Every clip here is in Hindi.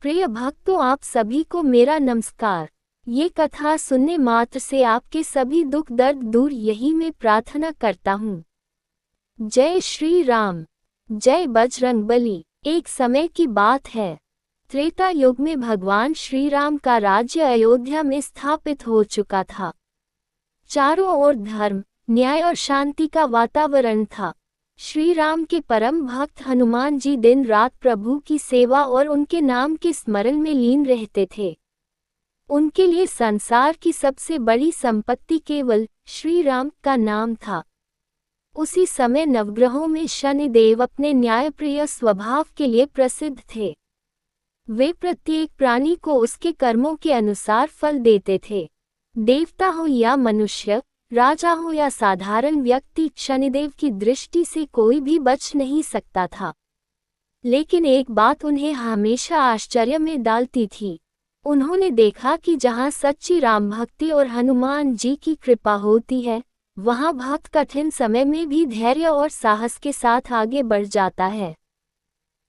प्रिय भक्तों, आप सभी को मेरा नमस्कार। ये कथा सुनने मात्र से आपके सभी दुख दर्द दूर, यही मैं प्रार्थना करता हूँ। जय श्री राम, जय बजरंगबली। एक समय की बात है, त्रेता युग में भगवान श्री राम का राज्य अयोध्या में स्थापित हो चुका था। चारों ओर धर्म, न्याय और शांति का वातावरण था। श्री राम के परम भक्त हनुमान जी दिन रात प्रभु की सेवा और उनके नाम के स्मरण में लीन रहते थे। उनके लिए संसार की सबसे बड़ी संपत्ति केवल श्री राम का नाम था। उसी समय नवग्रहों में शनिदेव अपने न्यायप्रिय स्वभाव के लिए प्रसिद्ध थे। वे प्रत्येक प्राणी को उसके कर्मों के अनुसार फल देते थे। देवता हो या मनुष्य, राजा हो या साधारण व्यक्ति, शनिदेव की दृष्टि से कोई भी बच नहीं सकता था। लेकिन एक बात उन्हें हमेशा आश्चर्य में डालती थी। उन्होंने देखा कि जहाँ सच्ची राम भक्ति और हनुमान जी की कृपा होती है, वहाँ भक्त कठिन समय में भी धैर्य और साहस के साथ आगे बढ़ जाता है।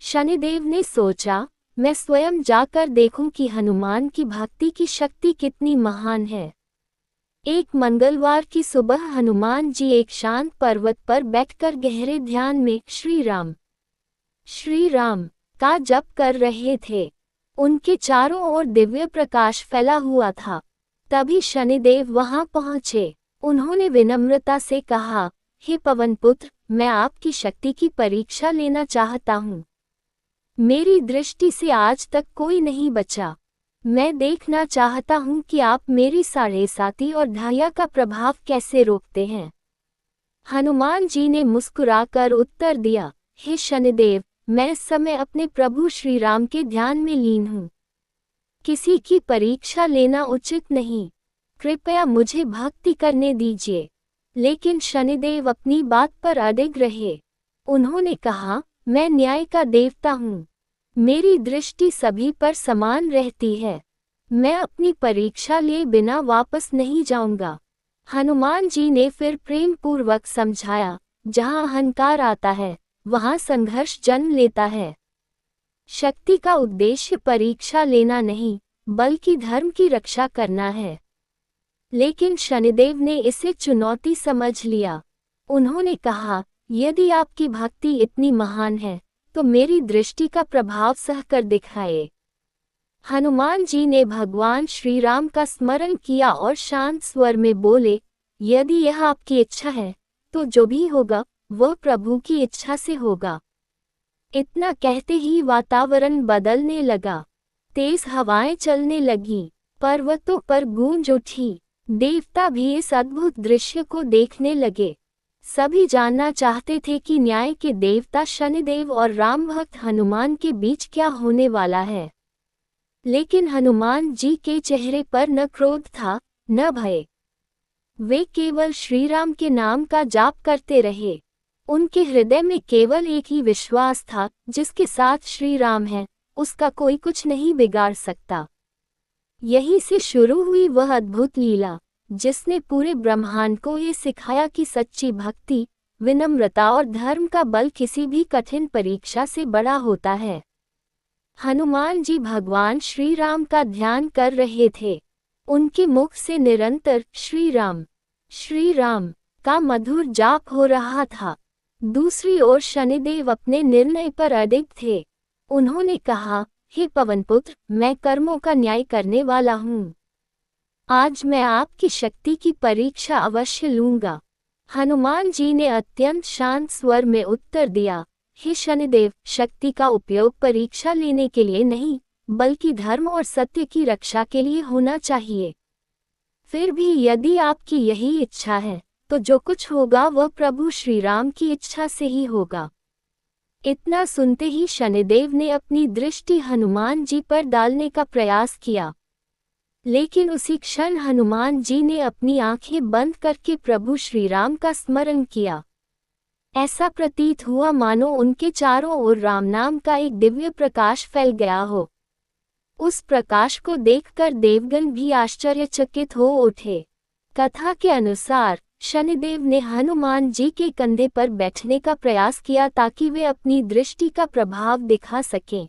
शनिदेव ने सोचा, मैं स्वयं जाकर देखूं कि हनुमान की भक्ति की शक्ति कितनी महान है। एक मंगलवार की सुबह हनुमान जी एक शांत पर्वत पर बैठकर गहरे ध्यान में श्री राम का जप कर रहे थे। उनके चारों ओर दिव्य प्रकाश फैला हुआ था। तभी शनिदेव वहां पहुंचे। उन्होंने विनम्रता से कहा, हे पवन पुत्र, मैं आपकी शक्ति की परीक्षा लेना चाहता हूँ। मेरी दृष्टि से आज तक कोई नहीं बचा। मैं देखना चाहता हूँ कि आप मेरी साढ़े साती और ढाया का प्रभाव कैसे रोकते हैं। हनुमान जी ने मुस्कुराकर उत्तर दिया, हे शनिदेव, मैं इस समय अपने प्रभु श्री राम के ध्यान में लीन हूँ। किसी की परीक्षा लेना उचित नहीं। कृपया मुझे भक्ति करने दीजिए। लेकिन शनिदेव अपनी बात पर अडिग रहे। उन्होंने कहा, मैं न्याय का देवता हूँ। मेरी दृष्टि सभी पर समान रहती है। मैं अपनी परीक्षा लिए बिना वापस नहीं जाऊंगा। हनुमान जी ने फिर प्रेम पूर्वक समझाया, जहाँ अहंकार आता है, वहाँ संघर्ष जन्म लेता है। शक्ति का उद्देश्य परीक्षा लेना नहीं, बल्कि धर्म की रक्षा करना है। लेकिन शनिदेव ने इसे चुनौती समझ लिया। उन्होंने कहा, यदि आपकी भक्ति इतनी महान है, तो मेरी दृष्टि का प्रभाव सहकर दिखाए। हनुमान जी ने भगवान श्री राम का स्मरण किया और शांत स्वर में बोले, यदि यह आपकी इच्छा है, तो जो भी होगा, वह प्रभु की इच्छा से होगा। इतना कहते ही वातावरण बदलने लगा। तेज हवाएं चलने लगीं, पर्वतों पर गूंज उठी। देवता भी इस अद्भुत दृश्य को देखने लगे। सभी जानना चाहते थे कि न्याय के देवता शनिदेव और राम भक्त हनुमान के बीच क्या होने वाला है। लेकिन हनुमान जी के चेहरे पर न क्रोध था, न भय। वे केवल श्री राम के नाम का जाप करते रहे। उनके हृदय में केवल एक ही विश्वास था, जिसके साथ श्री राम है, उसका कोई कुछ नहीं बिगाड़ सकता। यहीं से शुरू हुई वह अद्भुत लीला, जिसने पूरे ब्रह्मांड को ये सिखाया कि सच्ची भक्ति, विनम्रता और धर्म का बल किसी भी कठिन परीक्षा से बड़ा होता है। हनुमान जी भगवान श्री राम का ध्यान कर रहे थे। उनके मुख से निरंतर श्री राम का मधुर जाप हो रहा था। दूसरी ओर शनिदेव अपने निर्णय पर अडिग थे। उन्होंने कहा, हे पवन पुत्र, मैं कर्मों का न्याय करने वाला हूँ। आज मैं आपकी शक्ति की परीक्षा अवश्य लूंगा। हनुमान जी ने अत्यंत शांत स्वर में उत्तर दिया, हे शनिदेव, शक्ति का उपयोग परीक्षा लेने के लिए नहीं, बल्कि धर्म और सत्य की रक्षा के लिए होना चाहिए। फिर भी यदि आपकी यही इच्छा है, तो जो कुछ होगा वह प्रभु श्री राम की इच्छा से ही होगा। इतना सुनते ही शनिदेव ने अपनी दृष्टि हनुमान जी पर डालने का प्रयास किया। लेकिन उसी क्षण हनुमान जी ने अपनी आंखें बंद करके प्रभु श्री राम का स्मरण किया। ऐसा प्रतीत हुआ मानो उनके चारों ओर राम नाम का एक दिव्य प्रकाश फैल गया हो। उस प्रकाश को देखकर देवगण भी आश्चर्यचकित हो उठे। कथा के अनुसार शनिदेव ने हनुमान जी के कंधे पर बैठने का प्रयास किया ताकि वे अपनी दृष्टि का प्रभाव दिखा सकें।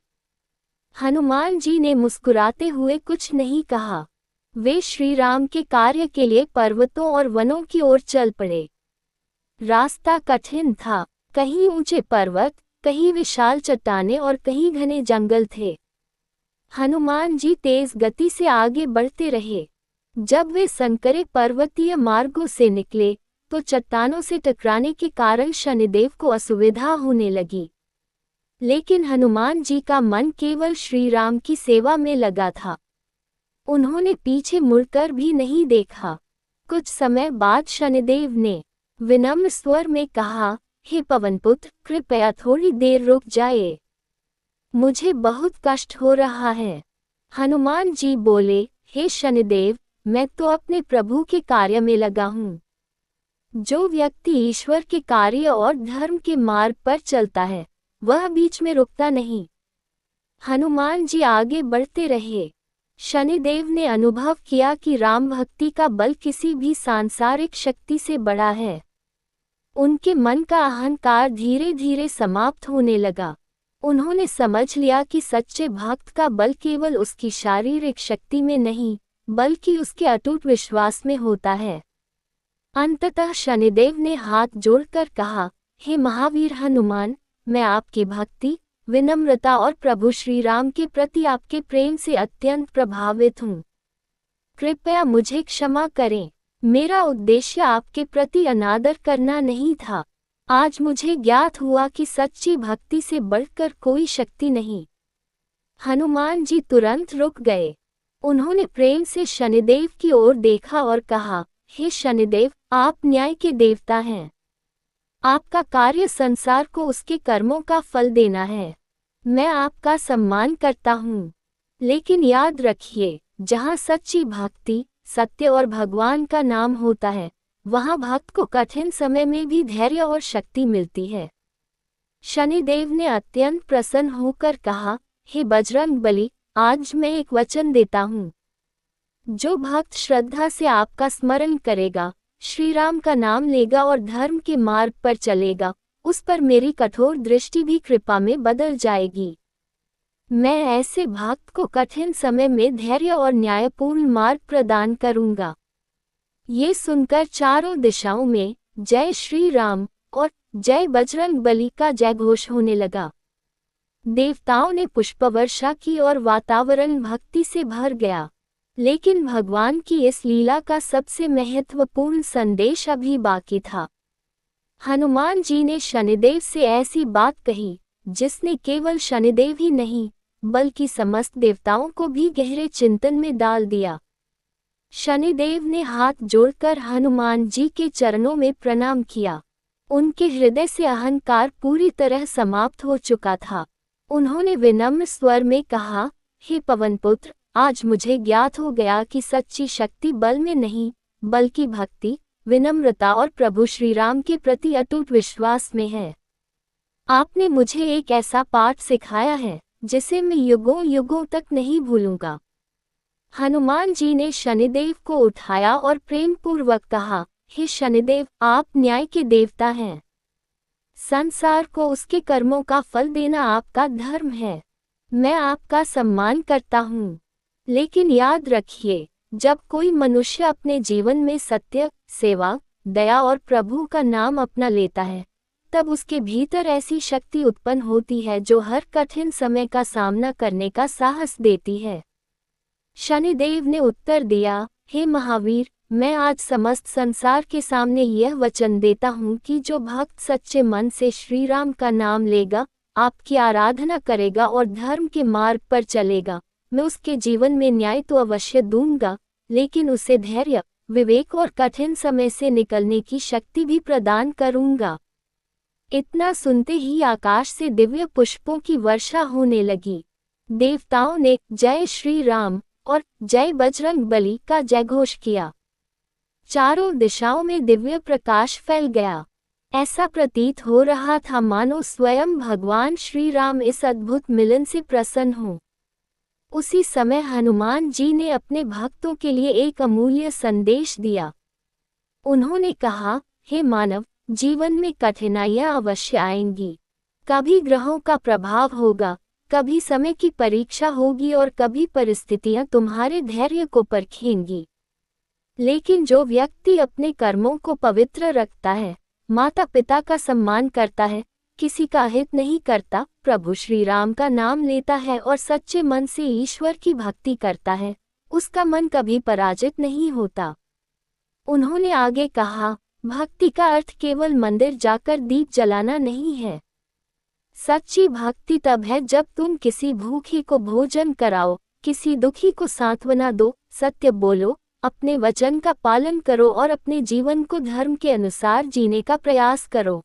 हनुमान जी ने मुस्कुराते हुए कुछ नहीं कहा। वे श्री राम के कार्य के लिए पर्वतों और वनों की ओर चल पड़े। रास्ता कठिन था, कहीं ऊंचे पर्वत, कहीं विशाल चट्टानें और कहीं घने जंगल थे। हनुमान जी तेज गति से आगे बढ़ते रहे। जब वे संकरे पर्वतीय मार्गों से निकले तो चट्टानों से टकराने के कारण शनिदेव को असुविधा होने लगी। लेकिन हनुमान जी का मन केवल श्री राम की सेवा में लगा था। उन्होंने पीछे मुड़कर भी नहीं देखा। कुछ समय बाद शनिदेव ने विनम्र स्वर में कहा, हे पवनपुत्र, कृपया थोड़ी देर रुक जाए। मुझे बहुत कष्ट हो रहा है। हनुमान जी बोले, हे शनिदेव, मैं तो अपने प्रभु के कार्य में लगा हूँ। जो व्यक्ति ईश्वर के कार्य और धर्म के मार्ग पर चलता है, वह बीच में रुकता नहीं। हनुमान जी आगे बढ़ते रहे। शनिदेव ने अनुभव किया कि राम भक्ति का बल किसी भी सांसारिक शक्ति से बड़ा है। उनके मन का अहंकार धीरे धीरे समाप्त होने लगा। उन्होंने समझ लिया कि सच्चे भक्त का बल केवल उसकी शारीरिक शक्ति में नहीं, बल्कि उसके अटूट विश्वास में होता है। अंततः शनिदेव ने हाथ जोड़कर कहा, हे महावीर हनुमान, मैं आपकी भक्ति, विनम्रता और प्रभु श्री राम के प्रति आपके प्रेम से अत्यंत प्रभावित हूँ। कृपया मुझे क्षमा करें। मेरा उद्देश्य आपके प्रति अनादर करना नहीं था। आज मुझे ज्ञात हुआ कि सच्ची भक्ति से बढ़कर कोई शक्ति नहीं। हनुमान जी तुरंत रुक गए। उन्होंने प्रेम से शनिदेव की ओर देखा और कहा, हे शनिदेव, आप न्याय के देवता हैं। आपका कार्य संसार को उसके कर्मों का फल देना है। मैं आपका सम्मान करता हूँ। लेकिन याद रखिए, जहाँ सच्ची भक्ति, सत्य और भगवान का नाम होता है, वहाँ भक्त को कठिन समय में भी धैर्य और शक्ति मिलती है। शनिदेव ने अत्यंत प्रसन्न होकर कहा, हे बजरंगबली, आज मैं एक वचन देता हूँ। जो भक्त श्रद्धा से आपका स्मरण करेगा, श्री राम का नाम लेगा और धर्म के मार्ग पर चलेगा, उस पर मेरी कठोर दृष्टि भी कृपा में बदल जाएगी। मैं ऐसे भक्त को कठिन समय में धैर्य और न्यायपूर्ण मार्ग प्रदान करूंगा। ये सुनकर चारों दिशाओं में जय श्री राम और जय बजरंगबली का जयघोष होने लगा। देवताओं ने पुष्पवर्षा की और वातावरण भक्ति से भर गया। लेकिन भगवान की इस लीला का सबसे महत्वपूर्ण संदेश अभी बाकी था। हनुमान जी ने शनिदेव से ऐसी बात कही जिसने केवल शनिदेव ही नहीं, बल्कि समस्त देवताओं को भी गहरे चिंतन में डाल दिया। शनिदेव ने हाथ जोड़कर हनुमान जी के चरणों में प्रणाम किया। उनके हृदय से अहंकार पूरी तरह समाप्त हो चुका था। उन्होंने विनम्र स्वर में कहा, हे पवनपुत्र, आज मुझे ज्ञात हो गया कि सच्ची शक्ति बल में नहीं, बल्कि भक्ति, विनम्रता और प्रभु श्री राम के प्रति अटूट विश्वास में है। आपने मुझे एक ऐसा पाठ सिखाया है जिसे मैं युगों युगों तक नहीं भूलूंगा। हनुमान जी ने शनिदेव को उठाया और प्रेम पूर्वक कहा, हे शनिदेव, आप न्याय के देवता हैं। संसार को उसके कर्मों का फल देना आपका धर्म है। मैं आपका सम्मान करता हूँ। लेकिन याद रखिए, जब कोई मनुष्य अपने जीवन में सत्य, सेवा, दया और प्रभु का नाम अपना लेता है, तब उसके भीतर ऐसी शक्ति उत्पन्न होती है जो हर कठिन समय का सामना करने का साहस देती है। शनिदेव ने उत्तर दिया, हे महावीर, मैं आज समस्त संसार के सामने यह वचन देता हूँ कि जो भक्त सच्चे मन से श्री राम का नाम लेगा, आपकी आराधना करेगा और धर्म के मार्ग पर चलेगा, मैं उसके जीवन में न्याय तो अवश्य दूंगा, लेकिन उसे धैर्य, विवेक और कठिन समय से निकलने की शक्ति भी प्रदान करूंगा। इतना सुनते ही आकाश से दिव्य पुष्पों की वर्षा होने लगी। देवताओं ने जय श्री राम और जय बजरंगबली का जयघोष किया। चारों दिशाओं में दिव्य प्रकाश फैल गया। ऐसा प्रतीत हो रहा था मानो स्वयं भगवान श्री राम इस अद्भुत मिलन से प्रसन्न हों। उसी समय हनुमान जी ने अपने भक्तों के लिए एक अमूल्य संदेश दिया। उन्होंने कहा, हे मानव, जीवन में कठिनाइयां अवश्य आएंगी। कभी ग्रहों का प्रभाव होगा, कभी समय की परीक्षा होगी और कभी परिस्थितियां तुम्हारे धैर्य को परखेंगी। लेकिन जो व्यक्ति अपने कर्मों को पवित्र रखता है, माता पिता का सम्मान करता है, किसी का हित नहीं करता, प्रभु श्री राम का नाम लेता है और सच्चे मन से ईश्वर की भक्ति करता है, उसका मन कभी पराजित नहीं होता। उन्होंने आगे कहा, भक्ति का अर्थ केवल मंदिर जाकर दीप जलाना नहीं है। सच्ची भक्ति तब है जब तुम किसी भूखे को भोजन कराओ, किसी दुखी को सांत्वना दो, सत्य बोलो, अपने वचन का पालन करो और अपने जीवन को धर्म के अनुसार जीने का प्रयास करो।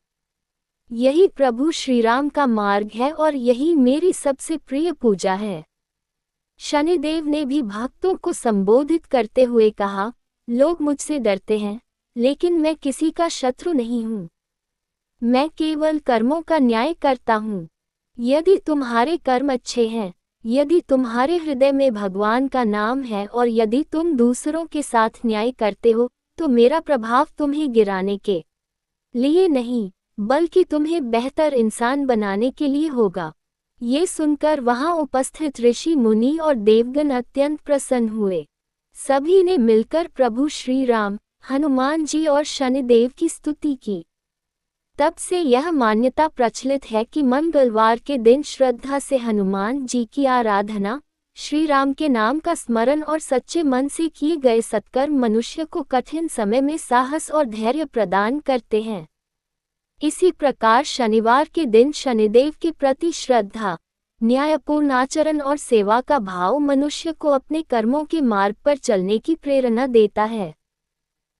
यही प्रभु श्री राम का मार्ग है और यही मेरी सबसे प्रिय पूजा है। शनिदेव ने भी भक्तों को संबोधित करते हुए कहा, लोग मुझसे डरते हैं, लेकिन मैं किसी का शत्रु नहीं हूँ। मैं केवल कर्मों का न्याय करता हूँ। यदि तुम्हारे कर्म अच्छे हैं, यदि तुम्हारे हृदय में भगवान का नाम है और यदि तुम दूसरों के साथ न्याय करते हो, तो मेरा प्रभाव तुम्हें गिराने के लिए नहीं, बल्कि तुम्हें बेहतर इंसान बनाने के लिए होगा। ये सुनकर वहां उपस्थित ऋषि मुनि और देवगण अत्यंत प्रसन्न हुए। सभी ने मिलकर प्रभु श्री राम, हनुमान जी और शनिदेव की स्तुति की। तब से यह मान्यता प्रचलित है कि मंगलवार के दिन श्रद्धा से हनुमान जी की आराधना, श्री राम के नाम का स्मरण और सच्चे मन से किए गए सत्कर्म मनुष्य को कठिन समय में साहस और धैर्य प्रदान करते हैं। इसी प्रकार शनिवार के दिन शनिदेव के प्रति श्रद्धा, न्यायपूर्ण आचरण और सेवा का भाव मनुष्य को अपने कर्मों के मार्ग पर चलने की प्रेरणा देता है।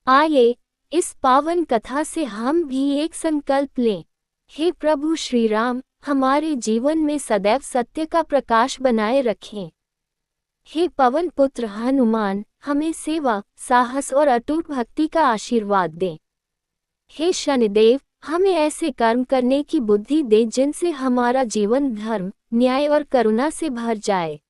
आइए, इस पावन कथा से हम भी एक संकल्प लें। हे प्रभु श्री राम, हमारे जीवन में सदैव सत्य का प्रकाश बनाए रखें। हे पवन पुत्र हनुमान, हमें सेवा, साहस और अटूट भक्ति का आशीर्वाद दें। हे शनिदेव, हमें ऐसे कर्म करने की बुद्धि दे जिनसे हमारा जीवन धर्म, न्याय और करुणा से भर जाए।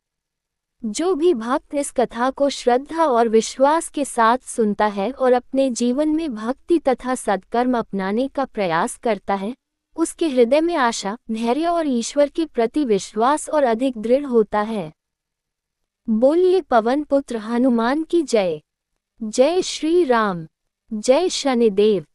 जो भी भक्त इस कथा को श्रद्धा और विश्वास के साथ सुनता है और अपने जीवन में भक्ति तथा सत्कर्म अपनाने का प्रयास करता है, उसके हृदय में आशा, धैर्य और ईश्वर के प्रति विश्वास और अधिक दृढ़ होता है। बोलिए पवन पुत्र हनुमान की जय। जय श्री राम। जय शनिदेव।